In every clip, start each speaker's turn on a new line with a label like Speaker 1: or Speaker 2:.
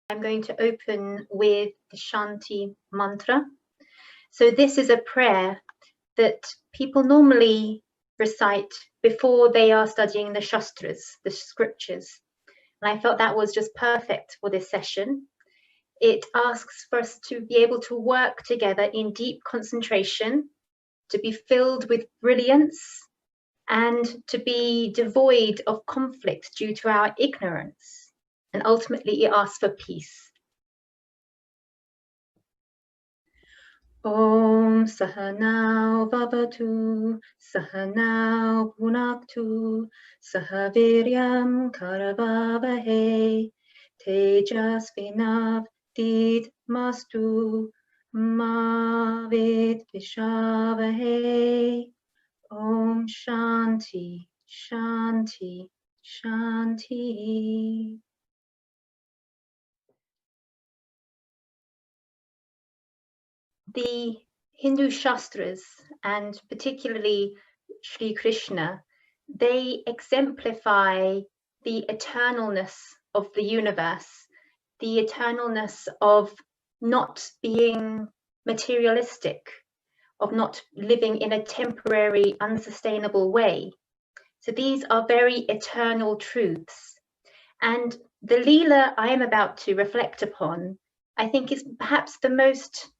Speaker 1: I'm going to open with the Shanti Mantra. So this is a prayer that people normally recite before they are studying the Shastras, the scriptures. And I felt that was just perfect for this session. It asks for us to be able to work together in deep concentration, to be filled with brilliance, and to be devoid of conflict due to our ignorance. And ultimately, it asks for peace. Om Sahanau Vavatu Sahanau Punaktu Sahaviryam Karavavahe Tejasvinav Mastu Mavid Vishavahe. Om Shanti, Shanti, Shanti. The Hindu Shastras, and particularly Sri Krishna, they exemplify the eternalness of the universe, the eternalness of not being materialistic, of not living in a temporary, unsustainable way. So these are very eternal truths. And the Leela I am about to reflect upon, I think, is perhaps the most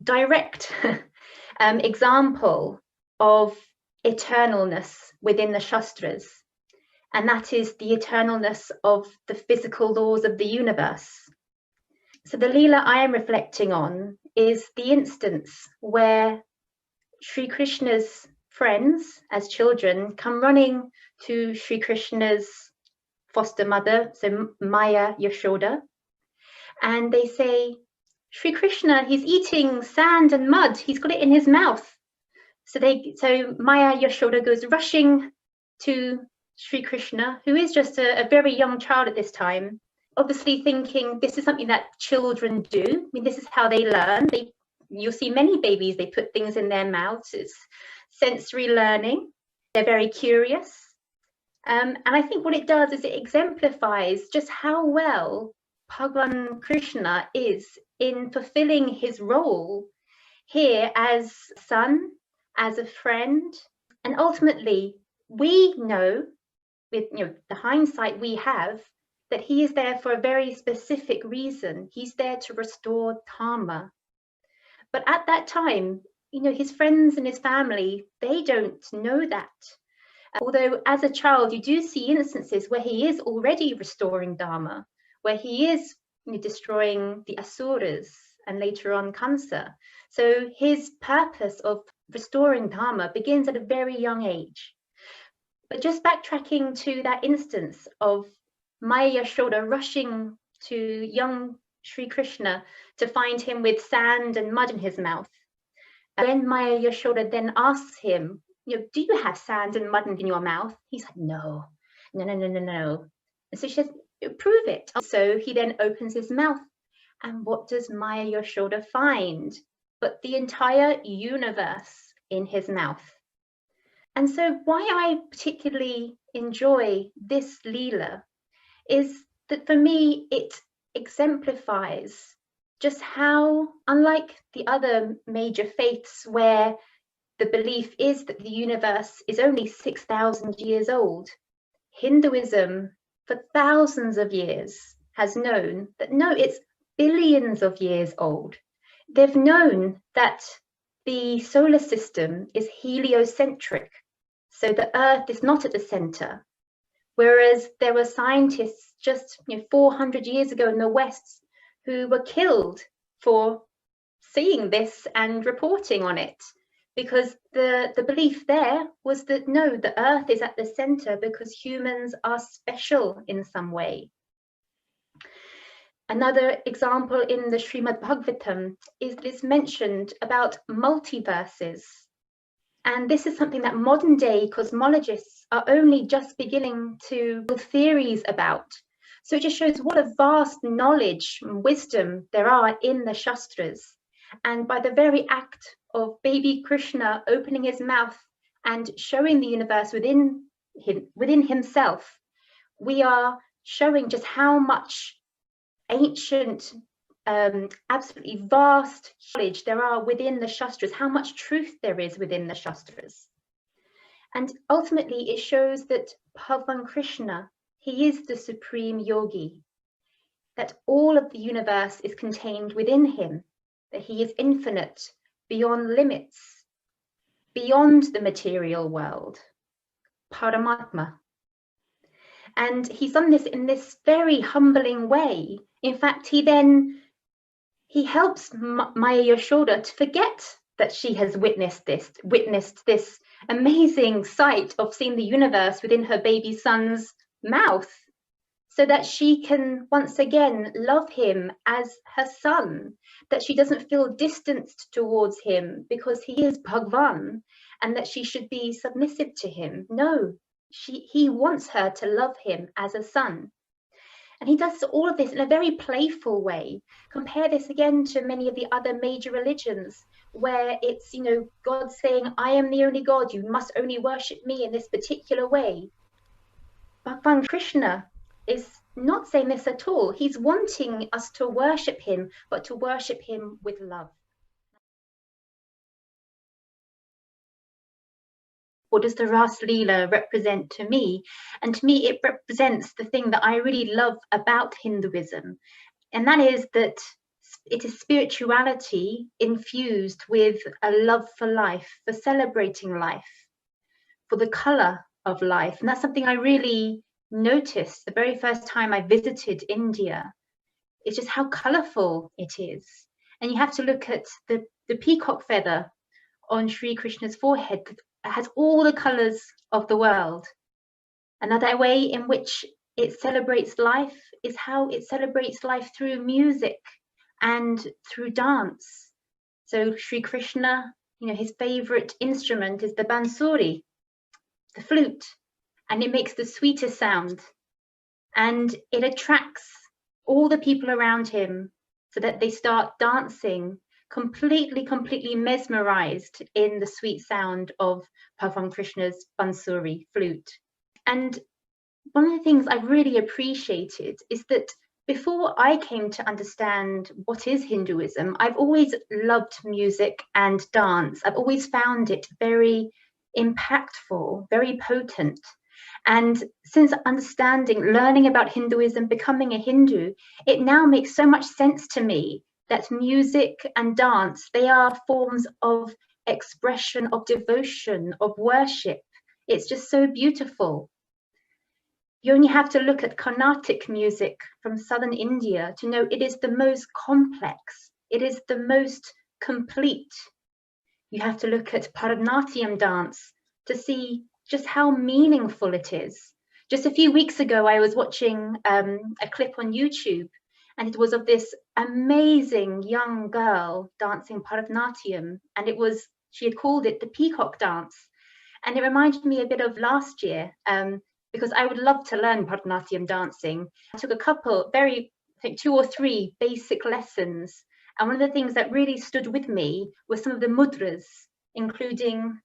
Speaker 1: direct example of eternalness within the Shastras, and that is the eternalness of the physical laws of the universe. So the Leela I am reflecting on is the instance where Sri Krishna's friends as children come running to Sri Krishna's foster mother, so Maya Yashoda, and they say, Sri Krishna, he's eating sand and mud. He's got it in his mouth. So Maya Yashoda goes rushing to Sri Krishna, who is just a very young child at this time, obviously thinking this is something that children do. I mean, this is how they learn. You'll see many babies, they put things in their mouths. It's sensory learning. They're very curious. And I think what it does is it exemplifies just how well Bhagwan Krishna is in fulfilling his role here as son, as a friend. And ultimately, we know, with the hindsight we have, that he is there for a very specific reason. He's there to restore dharma. But at that time, his friends and his family, they don't know that. Although as a child, you do see instances where he is already restoring dharma, where he is destroying the asuras and later on Kamsa. So his purpose of restoring dharma begins at a very young age. But just backtracking to that instance of Maya Yashoda rushing to young Sri Krishna to find him with sand and mud in his mouth. When Maya Yashoda then asks him, do you have sand and mud in your mouth? He's like, no. And so she says, prove it. So he then opens his mouth. And what does Maya Yashoda find? But the entire universe in his mouth. And so why I particularly enjoy this Leela is that for me, it exemplifies just how, unlike the other major faiths where the belief is that the universe is only 6,000 years old, Hinduism for thousands of years has known that no, it's billions of years old. They've known that the solar system is heliocentric, so the Earth is not at the center. Whereas there were scientists just 400 years ago in the West who were killed for seeing this and reporting on it, because the belief there was that no, the Earth is at the center because humans are special in some way. Another example in the Srimad Bhagavatam is that it's mentioned about multiverses. And this is something that modern day cosmologists are only just beginning to build theories about. So it just shows what a vast knowledge and wisdom there are in the Shastras. And by the very act of baby Krishna opening his mouth and showing the universe within himself, we are showing just how much ancient, absolutely vast knowledge there are within the Shastras, how much truth there is within the Shastras. And ultimately, it shows that Bhagwan Krishna, he is the supreme yogi, that all of the universe is contained within him, that he is infinite, beyond limits, beyond the material world, Paramatma. And he's done this in this very humbling way. In fact, he helps Maya Yashoda to forget that she has witnessed this amazing sight of seeing the universe within her baby son's mouth, so that she can once again love him as her son, that she doesn't feel distanced towards him because he is Bhagwan and that she should be submissive to him. No, he wants her to love him as a son. And he does all of this in a very playful way. Compare this again to many of the other major religions, where it's, God saying, I am the only God, you must only worship me in this particular way. Bhagwan Krishna is not saying this at all. He's wanting us to worship him, but to worship him with love. What does the Raas Leela represent to me? And to me, it represents the thing that I really love about Hinduism. And that is that it is spirituality infused with a love for life, for celebrating life, for the color of life. And that's something I really noticed the very first time I visited India. It's just how colorful it is. And you have to look at the peacock feather on Sri Krishna's forehead. It has all the colors of the world. Another way in which it celebrates life is how it celebrates life through music and through dance. So Sri Krishna, his favorite instrument is the bansuri, the flute, and it makes the sweetest sound. And it attracts all the people around him so that they start dancing, completely mesmerized in the sweet sound of Bhagwan Krishna's bansuri flute. And one of the things I really appreciated is that before I came to understand what is Hinduism, I've always loved music and dance. I've always found it very impactful, very potent. And since learning about Hinduism, becoming a Hindu, it now makes so much sense to me that music and dance, they are forms of expression, of devotion, of worship. It's just so beautiful. You only have to look at Carnatic music from southern India to know it is the most complex, it is the most complete. You have to look at Bharatanatyam dance to see just how meaningful it is. Just a few weeks ago, I was watching a clip on YouTube, and it was of this amazing young girl dancing Bharatanatyam, and she had called it the Peacock Dance. And it reminded me a bit of last year, because I would love to learn Bharatanatyam dancing. I took a couple, I think 2 or 3 basic lessons. And one of the things that really stood with me was some of the mudras, including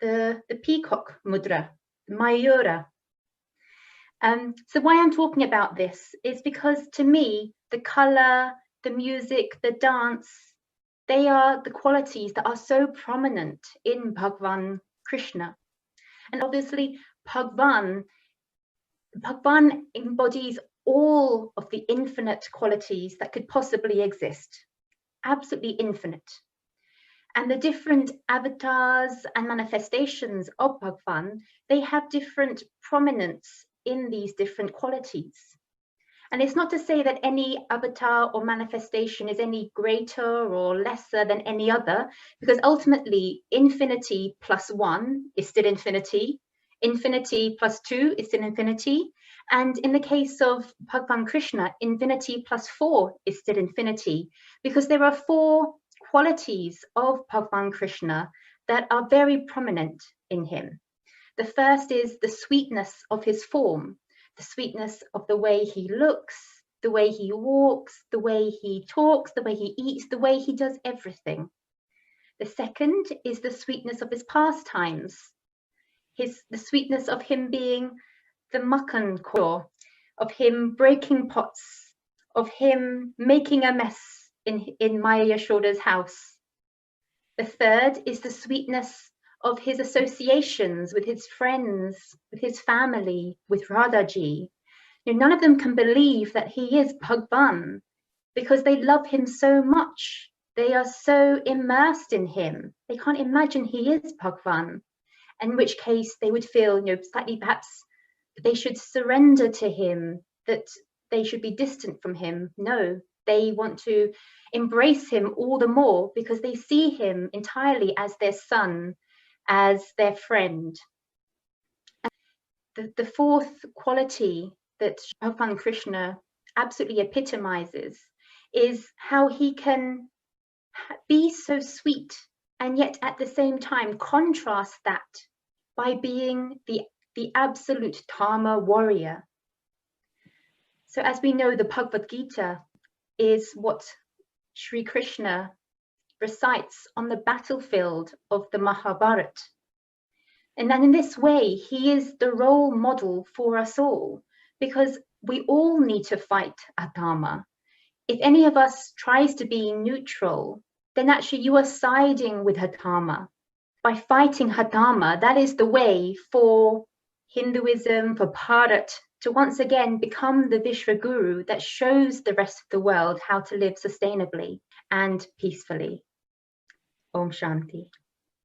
Speaker 1: the peacock mudra, Mayura. So why I'm talking about this is because to me, the color, the music, the dance, they are the qualities that are so prominent in Bhagwan Krishna. And obviously, Bhagwan embodies all of the infinite qualities that could possibly exist, absolutely infinite. And the different avatars and manifestations of Bhagwan, they have different prominence in these different qualities. And it's not to say that any avatar or manifestation is any greater or lesser than any other, because ultimately infinity plus 1 is still infinity, infinity plus 2 is still infinity, and in the case of Bhagwan Krishna, infinity plus 4 is still infinity, because there are 4 qualities of Bhagwan Krishna that are very prominent in him. The first is the sweetness of his form, the sweetness of the way he looks, the way he walks, the way he talks, the way he eats, the way he does everything. The second is the sweetness of his pastimes, the sweetness of him being the Makkan Kaur, of him breaking pots, of him making a mess in Maya Yashoda's house. The third is the sweetness of his associations with his friends, with his family, with Radhaji. None of them can believe that he is Bhagwan because they love him so much. They are so immersed in him. They can't imagine he is Bhagwan, in which case they would feel, slightly perhaps they should surrender to him, that they should be distant from him. No, they want to embrace him all the more because they see him entirely as their son, as their friend. The fourth quality that Bhagwan Krishna absolutely epitomizes is how he can be so sweet and yet at the same time contrast that by being the absolute Dharma warrior. So as we know, the Bhagavad Gita is what Sri Krishna recites on the battlefield of the Mahabharata. And then in this way, he is the role model for us all, because we all need to fight adharma. If any of us tries to be neutral, then actually you are siding with adharma. By fighting adharma, that is the way for Hinduism, for Bharat, to once again become the Vishwaguru that shows the rest of the world how to live sustainably and peacefully. Om Shanti.